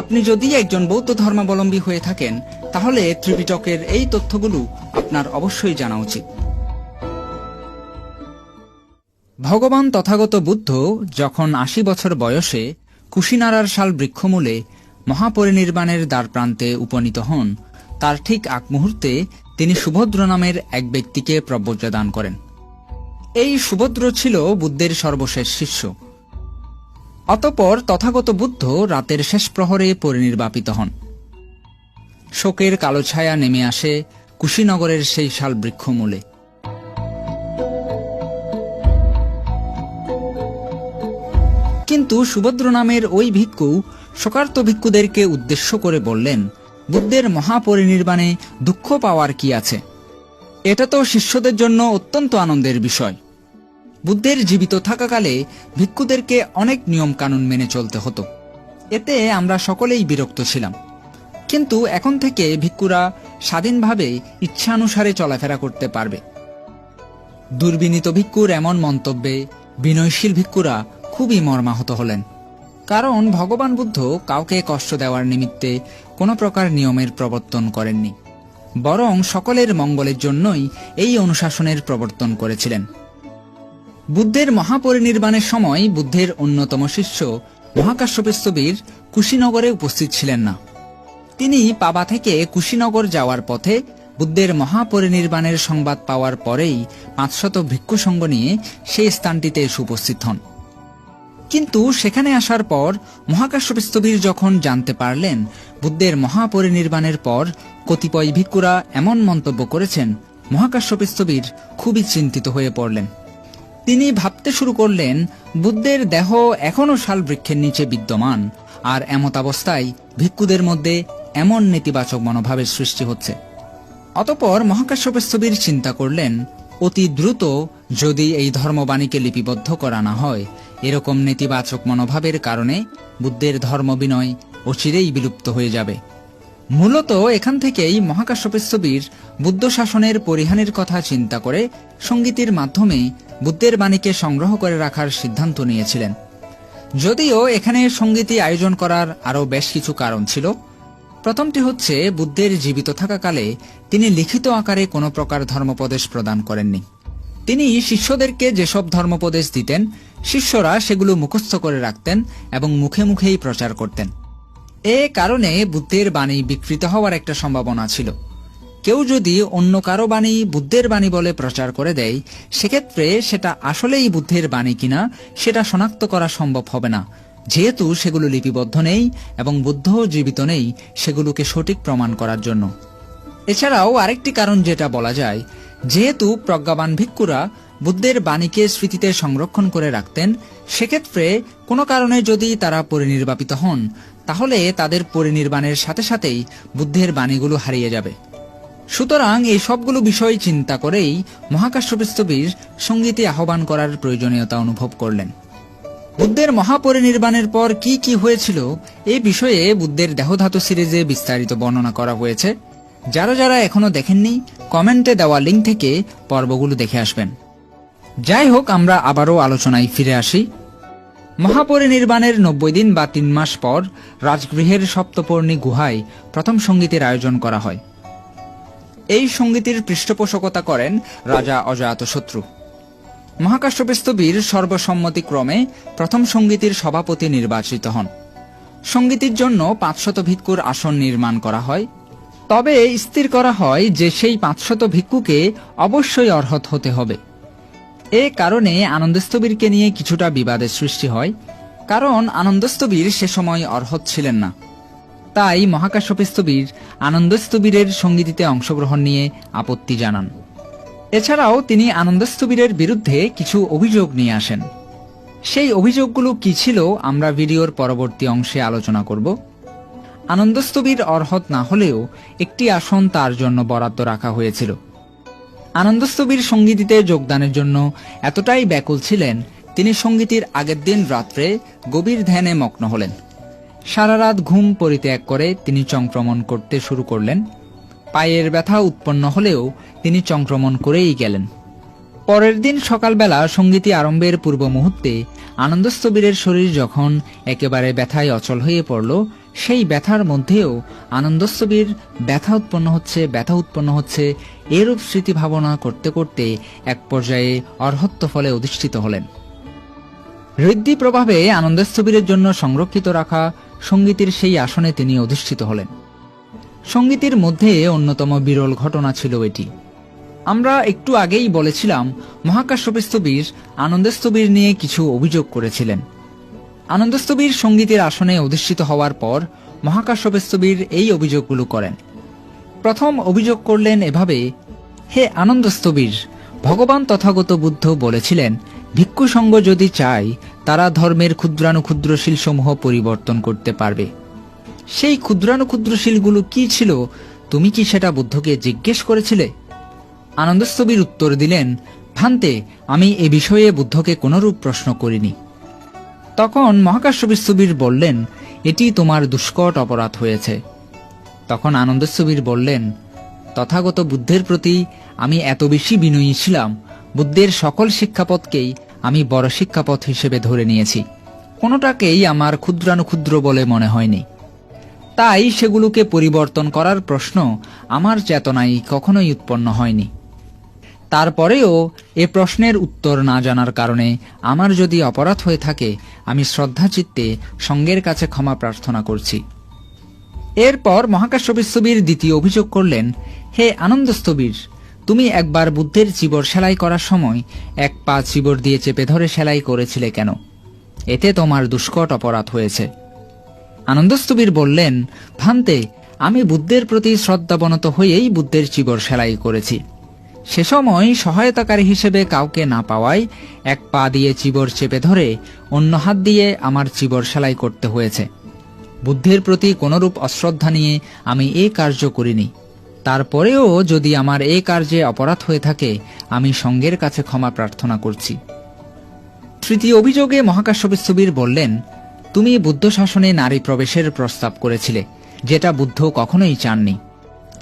আপনি যদি একজন বৌদ্ধ ধর্মাবলম্বী হয়ে থাকেন তাহলে ত্রিপিটকের এই তথ্যগুলো আপনার অবশ্যই জানা উচিত। ভগবান তথাগত বুদ্ধ যখন ৮০ বছর বয়সে কুশিনারার শাল বৃক্ষমূলে মহাপরিনির্বাণের দ্বারপ্রান্তে উপনীত হন, তার ঠিক আগ মুহূর্তে তিনি সুভদ্র নামের এক ব্যক্তিকে প্রব্রজ্ঞা দান করেন। এই সুভদ্র ছিল বুদ্ধের সর্বশেষ শিষ্য। অতঃপর তথাগত বুদ্ধ রাতের শেষ প্রহরে পরিনির্বাপিত হন। শোকের কালো ছায়া নেমে আসে কুশিনগরের সেই শাল বৃক্ষমূলে। কিন্তু সুভদ্র নামের ওই ভিক্ষু শোকার্ত ভিক্ষুদেরকে উদ্দেশ্য করে বললেন, বুদ্ধের মহাপরিনির্বাণে দুঃখ পাওয়ার কি আছে? এটা তো শিষ্যদের জন্য অত্যন্ত আনন্দের বিষয়। বুদ্ধের জীবিত থাকাকালে ভিক্ষুদেরকে অনেক নিয়ম কানুন মেনে চলতে হতো, এতে আমরা সকলেই বিরক্ত ছিলাম। কিন্তু এখন থেকে ভিক্ষুরা স্বাধীনভাবে ইচ্ছানুসারে চলাফেরা করতে পারবে। দুর্বিনীত ভিক্ষুর এমন মন্তব্যে বিনয়শীল ভিক্ষুরা খুবই মর্মাহত হলেন, কারণ ভগবান বুদ্ধ কাউকে কষ্ট দেওয়ার নিমিত্তে কোনো প্রকার নিয়মের প্রবর্তন করেননি, বরং সকলের মঙ্গলের জন্যই এই অনুশাসনের প্রবর্তন করেছিলেন। বুদ্ধের মহাপরিনির্বাণের সময় বুদ্ধের অন্যতম শিষ্য মহাকাশ্যপস্থবির কুশিনগরে উপস্থিত ছিলেন না। তিনি পাবা থেকে কুশিনগর যাওয়ার পথে বুদ্ধের মহাপরিনির্বাণের সংবাদ পাওয়ার পরেই ৫০০ ভিক্ষু সঙ্গ নিয়ে সেই স্থানটিতে এসে উপস্থিত হন। কিন্তু সেখানে আসার পর মহাকাশ্যপস্থবির যখন জানতে পারলেন বুদ্ধের মহাপরিনির্বাণের পর কতিপয় ভিক্ষুরা এমন মন্তব্য করেছেন, মহাকাশ্যপস্থবির খুবই চিন্তিত হয়ে পড়লেন। তিনি ভাবতে শুরু করলেন, বুদ্ধের দেহ এখনও শাল বৃক্ষের নিচে বিদ্যমান, আর এমতাবস্থায় ভিক্ষুদের মধ্যে এমন নেতিবাচক মনোভাবের সৃষ্টি হচ্ছে। অতঃপর মহাকাশ্যপস্থবির চিন্তা করলেন, অতি দ্রুত যদি এই ধর্মবাণীকে লিপিবদ্ধ করা না হয়, এরকম নেতিবাচক মনোভাবের কারণে বুদ্ধের ধর্মবিনয় অচিরেই বিলুপ্ত হয়ে যাবে। মূলত এখান থেকেই মহাকাশ্যপস্থবির বুদ্ধ শাসনের পরিহানের কথা চিন্তা করে সঙ্গীতের মাধ্যমে বুদ্ধের বাণীকে সংগ্রহ করে রাখার সিদ্ধান্ত নিয়েছিলেন। যদিও এখানে সঙ্গীতি আয়োজন করার আরও বেশ কিছু কারণ ছিল। প্রথমটি হচ্ছে, বুদ্ধের জীবিত থাকাকালে তিনি লিখিত আকারে কোনো প্রকার ধর্মোপদেশ প্রদান করেননি। তিনি শিষ্যদেরকে যেসব ধর্মোপদেশ দিতেন, শিষ্যরা সেগুলো মুখস্থ করে রাখতেন এবং মুখে মুখেই প্রচার করতেন। এ কারণে বুদ্ধের বাণী বিকৃত হওয়ার একটা সম্ভাবনা ছিল। কেউ যদি অন্য কারো বাণী বুদ্ধের বাণী বলে প্রচার করে দেয়, সেক্ষেত্রে সেটা আসলেই বুদ্ধের বাণী কিনা সেটা শনাক্ত করা সম্ভব হবে না, যেহেতু সেগুলো লিপিবদ্ধ নেই এবং বুদ্ধও জীবিত নেই সেগুলোকে সঠিক প্রমাণ করার জন্য। এছাড়াও আরেকটি কারণ যেটা বলা যায়, যেহেতু প্রজ্ঞাবান ভিক্ষুরা বুদ্ধের বাণীকে স্মৃতিতে সংরক্ষণ করে রাখতেন, সেক্ষেত্রে কোনো কারণে যদি তারা পরিনির্বাপিত হন, তাহলে তাদের পরিনির্বাণের সাথে সাথেই বুদ্ধের বাণীগুলো হারিয়ে যাবে। সুতরাং এই সবগুলো বিষয় চিন্তা করেই মহাকাশ্যপস্থবির সঙ্গীতে আহ্বান করার প্রয়োজনীয়তা অনুভব করলেন। বুদ্ধের মহাপরিনির্বাণের পর কি কি হয়েছিল এই বিষয়ে বুদ্ধের দেহধাতু সিরিজে বিস্তারিত বর্ণনা করা হয়েছে। যারা যারা এখনো দেখেননি, কমেন্টে দেওয়া লিঙ্ক থেকে পর্বগুলো দেখে আসবেন। যাই হোক, আমরা আবারও আলোচনায় ফিরে আসি। মহাপরিনির্বাণের ৯০ দিন বা ৩ মাস পর রাজগৃহের সপ্তপর্ণী গুহায় প্রথম সঙ্গীতের আয়োজন করা হয়। এই সঙ্গীতের পৃষ্ঠপোষকতা করেন রাজা অজাতশত্রু। মহাকাশ্যপস্থবির সর্বসম্মতিক্রমে প্রথম সঙ্গীতের সভাপতি নির্বাচিত হন। সঙ্গীতের জন্য ৫০০ ভিক্ষুর আসন নির্মাণ করা হয়, তবে স্থির করা হয় যে সেই ৫০০ ভিক্ষুকে অবশ্যই অর্হত হতে হবে। এ কারণে আনন্দস্থবিরকে নিয়ে কিছুটা বিবাদের সৃষ্টি হয়, কারণ আনন্দস্থবির সে সময় অর্হত ছিলেন না। তাই মহাকাশ্যপস্থবির আনন্দস্থবিরের সঙ্গীতে অংশগ্রহণ নিয়ে আপত্তি জানান। এছাড়াও তিনি আনন্দস্থবিরের বিরুদ্ধে কিছু অভিযোগ নিয়ে আসেন। সেই অভিযোগগুলো কি ছিল আমরা ভিডিওর পরবর্তী অংশে আলোচনা করব। আনন্দস্থবির অর্হত না হলেও একটি আসন তার জন্য বরাদ্দ রাখা হয়েছিল। আনন্দস্থবির সঙ্গীতে যোগদানের জন্য এতটাই ব্যাকুল ছিলেন, তিনি সঙ্গীতের আগের দিন রাত্রে গভীর ধ্যানে মগ্ন হলেন। সারা রাত ঘুম পরিত্যাগ করে তিনি চংক্রমণ করতে শুরু করলেন। পায়ের ব্যথা উৎপন্ন হলেও তিনি চংক্রমণ করেই গেলেন। পরের দিন সকালবেলা সঙ্গীতি আরম্ভের পূর্ব মুহূর্তে আনন্দস্থবিরের শরীর যখন একেবারে ব্যথায় অচল হয়ে পড়ল, সেই ব্যথার মধ্যেও আনন্দস্থবির ব্যথা উৎপন্ন হচ্ছে এরূপ স্মৃতি ভাবনা করতে করতে এক পর্যায়ে অর্হত্ব ফলে অধিষ্ঠিত হলেন। ঋদ্ধি প্রভাবে আনন্দস্থবিরের জন্য সংরক্ষিত রাখা সঙ্গীতের সেই আসনে তিনি অধিষ্ঠিত হলেন। সঙ্গীতের মধ্যে অন্যতম বিরল ঘটনা ছিল এটি। আমরা একটু আগেই বলেছিলাম মহাকাশ্যপস্থবির আনন্দস্থবির নিয়ে কিছু অভিযোগ করেছিলেন। আনন্দস্থবির সঙ্গীতের আসনে অধিষ্ঠিত হওয়ার পর মহাকাশ্যপস্থবির এই অভিযোগগুলো করেন। প্রথম অভিযোগ করলেন এভাবে, হে আনন্দস্থবির, ভগবান তথাগত বুদ্ধ বলেছিলেন ভিক্ষু সঙ্গ যদি চায় তারা ধর্মের ক্ষুদ্রাণুক্ষুদ্র শিলসমূহ পরিবর্তন করতে পারবে। সেই ক্ষুদ্রাণুক্ষুদ্র শিলগুলো কি ছিল, তুমি কি সেটা বুদ্ধকে জিজ্ঞেস করেছিলে? আনন্দস্থবির উত্তর দিলেন, ভান্তে, আমি এ বিষয়ে বুদ্ধকে কোনরূপ প্রশ্ন করিনি। তখন মহাকাশ্যপস্থবির বললেন, এটি তোমার দুষ্কট অপরাধ হয়েছে। তখন আনন্দস্থবির বললেন, তথাগত বুদ্ধের প্রতি আমি এত বেশি বিনয়ী ছিলাম, বুদ্ধের সকল শিক্ষাপথকেই আমি বড় শিক্ষাপথ হিসেবে ধরে নিয়েছি, কোনোটাকেই আমার ক্ষুদ্রাণুক্ষুদ্র বলে মনে হয়নি। তাই সেগুলোকে পরিবর্তন করার প্রশ্ন আমার চেতনায় কখনোই উৎপন্ন হয়নি। তারপরেও এ প্রশ্নের উত্তর না জানার কারণে আমার যদি অপরাধ হয়ে থাকে, আমি শ্রদ্ধাচিত্তে সঙ্গের কাছে ক্ষমা প্রার্থনা করছি। এরপর মহাকাশ্যপস্থবির দ্বিতীয় অভিযোগ করলেন, হে আনন্দস্থবির, তুমি একবার বুদ্ধের চিবর সেলাই করার সময় এক পা চিবর দিয়ে চেপে ধরে সেলাই করেছিলে কেন? এতে তোমার দুষ্কট অপরাধ হয়েছে। আনন্দস্থবির বললেন, ভান্তে, আমি বুদ্ধের প্রতি শ্রদ্ধাবনত হয়েই বুদ্ধের চিবর সেলাই করেছি। সে সময় সহায়তাকারী হিসেবে কাউকে না পাওয়ায় এক পা দিয়ে চিবর চেপে ধরে অন্য হাত দিয়ে আমার চিবর সেলাই করতে হয়েছে। বুদ্ধের প্রতি কোনরূপ অশ্রদ্ধা নিয়ে আমি এ কার্য করিনি। তারপরেও যদি আমার এ কার্যে অপরাধ হয়ে থাকে, আমি সঙ্গের কাছে ক্ষমা প্রার্থনা করছি। তৃতীয় অভিযোগে মহাকাশ্যপস্থবির বললেন, তুমি বুদ্ধ শাসনে নারী প্রবেশের প্রস্তাব করেছিলে, যেটা বুদ্ধ কখনোই চাননি,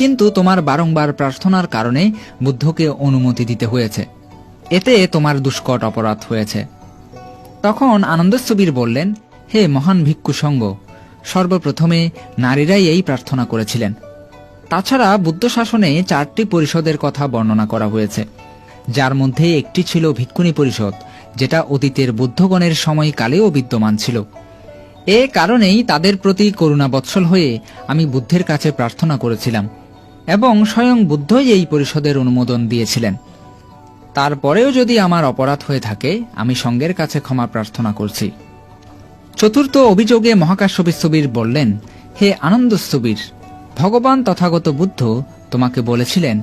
কিন্তু তোমার বারংবার প্রার্থনার কারণে বুদ্ধকে অনুমতি দিতে হয়েছে। এতে তোমার দুষ্কট অপরাধ হয়েছে। তখন আনন্দস্থবির বললেন, হে মহান ভিক্ষু সঙ্গ, সর্বপ্রথমে নারীরাই এই প্রার্থনা করেছিলেন। তাছাড়া বুদ্ধ শাসনে 4টি পরিষদের কথা বর্ণনা করা হয়েছে, যার মধ্যে একটি ছিল ভিক্ষুণী পরিষদ, যেটা অতীতের বুদ্ধগণের সময়কালেও বিদ্যমান ছিল। এ কারণেই তাদের প্রতি করুণাবৎসল হয়ে আমি বুদ্ধের কাছে প্রার্থনা করেছিলাম, এবং স্বয়ং বুদ্ধই এই পরিষদের অনুমোদন দিয়েছিলেন। তারপরেও যদি আমার অপরাধ হয়ে থাকে, আমি সঙ্গের কাছে ক্ষমা প্রার্থনা করছি। চতুর্থ অভিযোগে মহাকাশ্যপস্থবির বললেন, হে আনন্দস্থবির, ভগবান তথাগত বুদ্ধ তোমাকে বলেছিলেন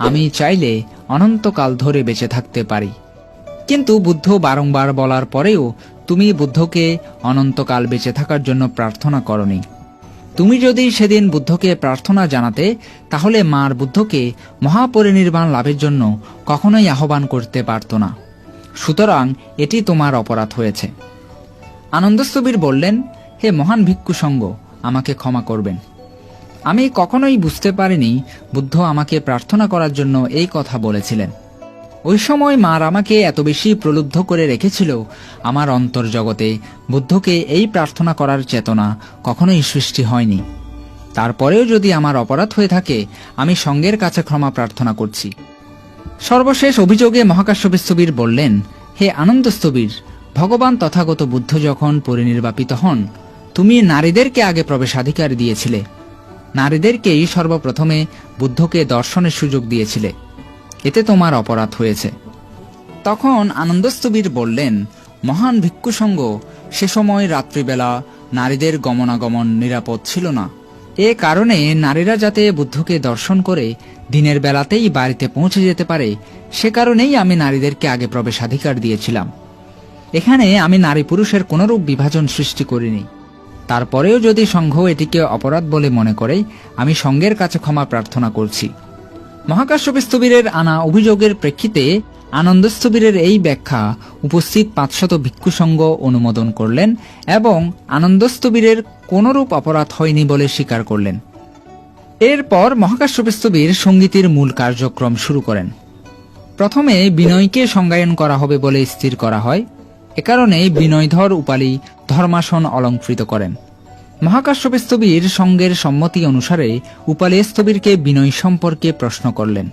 আমি চাইলে অনন্তকাল ধরে বেঁচে থাকতে পারি, কিন্তু বুদ্ধ বারংবার বলার পরেও তুমি বুদ্ধকে অনন্তকাল বেঁচে থাকার জন্য প্রার্থনা করনি। তুমি যদি সেদিন বুদ্ধকে প্রার্থনা জানাতে, তাহলে মার বুদ্ধকে মহাপরিনির্বাণ লাভের জন্য কখনোই আহ্বান করতে পারত না। সুতরাং এটি তোমার অপরাধ হয়েছে। আনন্দস্থবির বললেন, হে মহান ভিক্ষু সঙ্গ, আমাকে ক্ষমা করবেন। আমি কখনোই বুঝতে পারিনি বুদ্ধ আমাকে প্রার্থনা করার জন্য এই কথা বলেছিলেন। ওই সময় মার আমাকে এত বেশি প্রলুব্ধ করে রেখেছিল, আমার অন্তর্জগতে বুদ্ধকে এই প্রার্থনা করার চেতনা কখনোই সৃষ্টি হয়নি। তারপরেও যদি আমার অপরাধ হয়ে থাকে, আমি সঙ্গের কাছে ক্ষমা প্রার্থনা করছি। সর্বশেষ অভিযোগে মহাকাশ্যপস্থবির বললেন, হে আনন্দস্থবির, ভগবান তথাগত বুদ্ধ যখন পরিনির্বাপিত হন, তুমি নারীদেরকে আগে প্রবেশাধিকার দিয়েছিলে। নারীদেরকেই সর্বপ্রথমে বুদ্ধকে দর্শনের সুযোগ দিয়েছিলে। এতে তোমার অপরাধ হয়েছে। তখন আনন্দস্থবির বললেন, মহান ভিক্ষু সঙ্গ, সে সময় রাত্রিবেলা নারীদের গমনাগমন নিরাপদ ছিল না। এ কারণে নারীরা যাতে বুদ্ধকে দর্শন করে দিনের বেলাতেই বাড়িতে পৌঁছে যেতে পারে, সে কারণেই আমি নারীদেরকে আগে প্রবেশাধিকার দিয়েছিলাম। এখানে আমি নারী পুরুষের কোনরূপ বিভাজন সৃষ্টি করিনি। তারপরেও যদি সংঘ এটিকে অপরাধ বলে মনে করে, আমি সঙ্গের কাছে ক্ষমা প্রার্থনা করছি। মহাকাশ্যপস্থবিরের আনা অভিযোগের প্রেক্ষিতে আনন্দস্থবিরের এই ব্যাখ্যা উপস্থিত 500 ভিক্ষু সঙ্গ অনুমোদন করলেন এবং আনন্দস্থবিরের কোনরূপ অপরাধ হয়নি বলে স্বীকার করলেন। এরপর মহাকাশ্যপস্থবির সঙ্গীতের মূল কার্যক্রম শুরু করেন। প্রথমে বিনয়কে সংজ্ঞায়ন করা হবে বলে স্থির করা হয়। এ কারণে বিনয়ধর উপালি ধর্মাসন অলঙ্কৃত করেন। মহাকাশ্যপ স্থবির সঙ্গের সম্মতি অনুসারে উপালি স্থবিরকে বিনয় সম্পর্কে প্রশ্ন করলেন।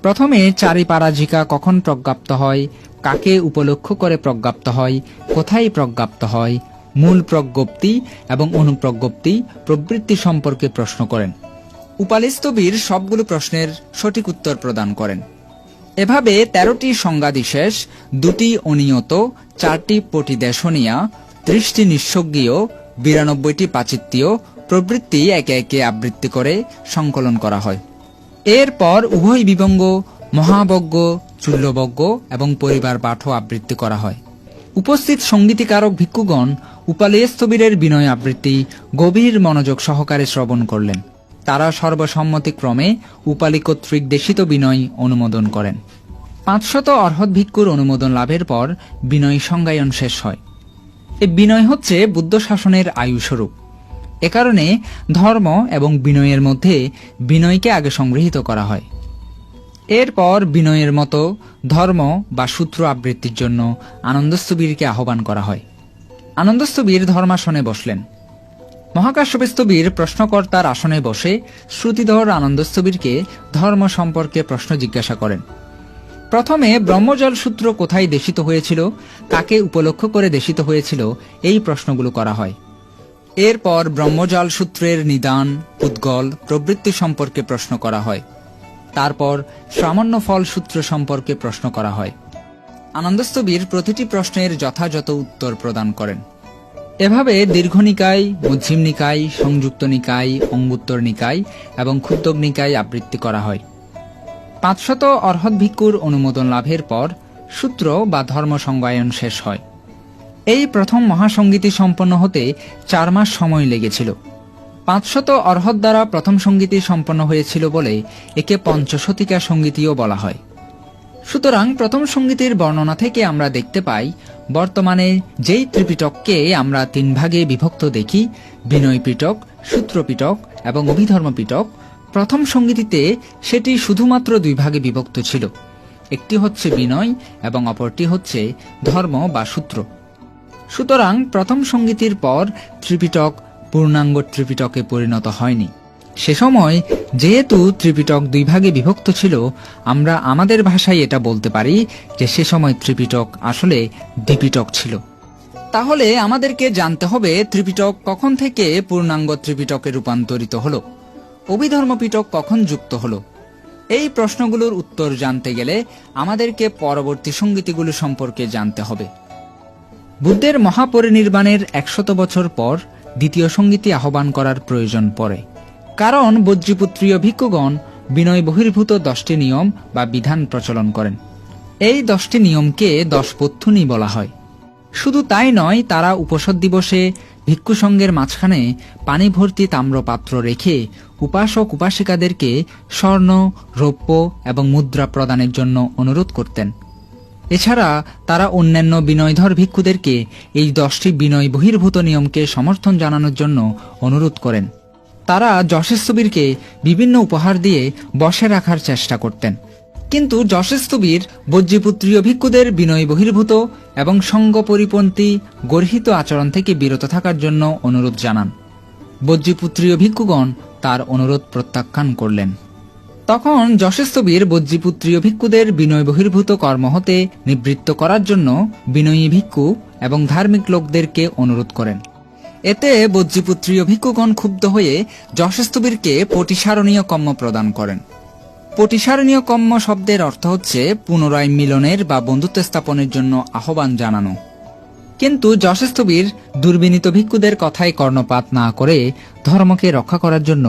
প্রথমে চারি পারাজিকা কখন প্রজ্ঞাপ্ত হয়, কাকে উপলক্ষ করে প্রজ্ঞাপ্ত হয়, কোথায় প্রজ্ঞাপ্ত হয়, মূল প্রজ্ঞপ্তি এবং অনুপ্রজ্ঞপ্তি প্রবৃত্তি সম্পর্কে প্রশ্ন করেন। উপালি স্থবির সবগুলো প্রশ্নের সঠিক উত্তর প্রদান করেন। এভাবে 13টি সংজ্ঞাদিশেষ, 2টি অনিয়ত, 4টি পটিদেশনীয়া, 30টি নিঃস্বজ্ঞীয়, 92টি পাচিত্যীয় প্রবৃত্তি একে একে আবৃত্তি করে সংকলন করা হয়। এরপর উভয় বিবঙ্গ, মহাবজ্ঞ, চুল্যবজ্ঞ এবং পরিবার পাঠও আবৃত্তি করা হয়। উপস্থিত সঙ্গীতিকারক ভিক্ষুগণ উপালি স্থবিরের বিনয় আবৃত্তি গভীর মনোযোগ সহকারে শ্রবণ করলেন। তারা সর্বসম্মতিক্রমে উপালি কর্তৃক দেশিত বিনয় অনুমোদন করেন। 500 অর্হৎ ভিক্ষুর অনুমোদন লাভের পর বিনয় সংজ্ঞায়ন শেষ হয়। এই বিনয় হচ্ছে বুদ্ধ শাসনের আয়ুস্বরূপ। এ কারণে ধর্ম এবং বিনয়ের মধ্যে বিনয়কে আগে সংগৃহীত করা হয়। এরপর বিনয়ের মতো ধর্ম বা সূত্র আবৃত্তির জন্য আনন্দস্থবিরকে আহ্বান করা হয়। আনন্দস্থবির ধর্মাসনে বসলেন। মহাকাশ্যপ স্থবির প্রশ্নকর্তার আসনে বসে শ্রুতিধর আনন্দস্থবিরকে ধর্ম সম্পর্কে প্রশ্ন জিজ্ঞাসা করেন। প্রথমে ব্রহ্মজল সূত্র কোথায় দেশিত হয়েছিল, কাকে উপলক্ষ করে দেশিত হয়েছিল, এই প্রশ্নগুলো করা হয়। এরপর ব্রহ্মজল সূত্রের নিদান, উদ্গল প্রবৃত্তি সম্পর্কে প্রশ্ন করা হয়। তারপর সামান্য ফল সূত্র সম্পর্কে প্রশ্ন করা হয়। আনন্দস্থবির প্রতিটি প্রশ্নের যথাযথ উত্তর প্রদান করেন। এভাবে দীর্ঘ নিকায়, মধ্যম নিকায়, সংযুক্ত নিকায়, অঙ্গুত্তর নিকায় এবং ক্ষুদ্র নিকায় আবৃত্তি করা হয়। 500 অর্হৎ ভিক্ষুর অনুমোদন লাভের পর সূত্র বা ধর্ম সংজ্ঞায়ন শেষ হয়। এই প্রথম মহাসঙ্গীতি সম্পন্ন হতে 4 মাস সময় লেগেছিল। 500 অর্হৎ দ্বারা প্রথম সঙ্গীতি সম্পন্ন হয়েছিল বলে একে পঞ্চশতিকা সঙ্গীতিও বলা হয়। সুতরাং প্রথম সঙ্গীতির বর্ণনা থেকে আমরা দেখতে পাই, বর্তমানে যেই ত্রিপিটককে আমরা 3 ভাগে বিভক্ত দেখি, বিনয় পিটক, সূত্র পিটক এবং অভিধর্ম পিটক, প্রথম সঙ্গীতিতে সেটি শুধুমাত্র 2 ভাগে বিভক্ত ছিল। একটি হচ্ছে বিনয় এবং অপরটি হচ্ছে ধর্ম বা সূত্র। সুতরাং প্রথম সঙ্গীতির পর ত্রিপিটক পূর্ণাঙ্গ ত্রিপিটকে পরিণত হয়নি। সে সময় যেহেতু ত্রিপিটক 2 ভাগে বিভক্ত ছিল, আমরা আমাদের ভাষায় এটা বলতে পারি যে সে সময় ত্রিপিটক আসলে দ্বিপিটক ছিল। তাহলে আমাদেরকে জানতে হবে ত্রিপিটক কখন থেকে পূর্ণাঙ্গ ত্রিপিটকে রূপান্তরিত হলো, অভিধর্ম পিটক কখন যুক্ত হলো। এই প্রশ্নগুলোর উত্তর জানতে গেলে আমাদেরকে পরবর্তী সঙ্গীতিগুলো সম্পর্কে জানতে হবে। বুদ্ধের মহাপরিনির্বাণের 100 বছর পর দ্বিতীয় সঙ্গীতি আহ্বান করার প্রয়োজন পড়ে, কারণ বজ্রীপুত্রীয় ভিক্ষুগণ বিনয় বহির্ভূত 10টি নিয়ম বা বিধান প্রচলন করেন। এই 10টি নিয়মকে 10 পত্থুনি বলা হয়। শুধু তাই নয়, তারা উপসদ দিবসে ভিক্ষু সঙ্গের মাঝখানে পানি ভর্তি তাম্রপাত্র রেখে উপাসক উপাসিকাদেরকে স্বর্ণ, রৌপ্য এবং মুদ্রা প্রদানের জন্য অনুরোধ করতেন। এছাড়া তারা অন্যান্য বিনয়ধর ভিক্ষুদেরকে এই 10টি বিনয় বহির্ভূত নিয়মকে সমর্থন জানানোর জন্য অনুরোধ করেন। তারা যশেস্থবিরকে বিভিন্ন উপহার দিয়ে বশে রাখার চেষ্টা করতেন, কিন্তু যশেস্থবির বজ্রীপুত্রীয় ভিক্ষুদের বিনয় বহির্ভূত এবং সঙ্গ পরিপন্থী গর্হিত আচরণ থেকে বিরত থাকার জন্য অনুরোধ জানান। বজ্রীপুত্রীয় ভিক্ষুগণ তার অনুরোধ প্রত্যাখ্যান করলেন। তখন যশেস্থবির বজ্রীপুত্রীয় ভিক্ষুদের বিনয় বহির্ভূত কর্ম হতে নিবৃত্ত করার জন্য বিনয়ী ভিক্ষু এবং ধার্মিক লোকদেরকে অনুরোধ করেন। এতে বজ্রীপুত্রীয় ভিক্ষুগণ ক্ষুব্ধ হয়ে যশেস্থবিরকে পটিসারণীয় কম্ম প্রদান করেন। পটিসারণীয় কম্ম শব্দের অর্থ হচ্ছে পুনরায় মিলনের বা বন্ধুত্ব স্থাপনের জন্য আহ্বান জানানো। কিন্তু যশেস্থবির দুর্বিনীত ভিক্ষুদের কথায় কর্ণপাত না করে ধর্মকে রক্ষা করার জন্য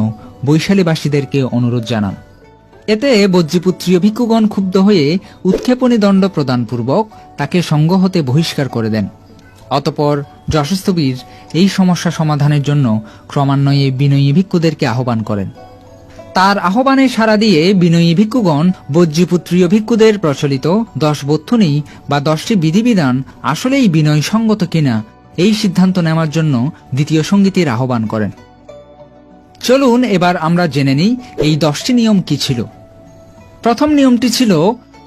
বৈশালীবাসীদেরকে অনুরোধ জানান। এতে বজ্রীপুত্রীয় ভিক্ষুগণ ক্ষুব্ধ হয়ে উৎক্ষেপণী দণ্ড প্রদানপূর্বক তাকে সঙ্গ হতে বহিষ্কার করে দেন। অতঃপর যশেস্থবির এই সমস্যা সমাধানের জন্য ক্রমান্বয়ে বিনয়ী ভিক্ষুদেরকে আহ্বান করেন। তার আহ্বানে সাড়া দিয়ে বিনয়ী ভিক্ষুগণ বজ্রীপুত্রীয় ভিক্ষুদের প্রচলিত 10 বত্থুনি বা 10টি বিধিবিধান আসলেই বিনয় সঙ্গত কিনা এই সিদ্ধান্ত নেওয়ার জন্য দ্বিতীয় সঙ্গীতির আহ্বান করেন। চলুন এবার আমরা জেনে নিই এই 10টি নিয়ম কি ছিল। প্রথম নিয়মটি ছিল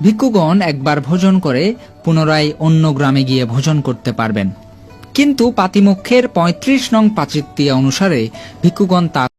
ভিক্ষুগণ একবার ভোজন করে পুনরায় অন্য গ্রামে গিয়ে ভোজন করতে পারবেন। কিন্তু পাতিমোক্ষের ৩৫ নং পাঁচিত্তিয়া অনুসারে ভিক্ষুগণ তা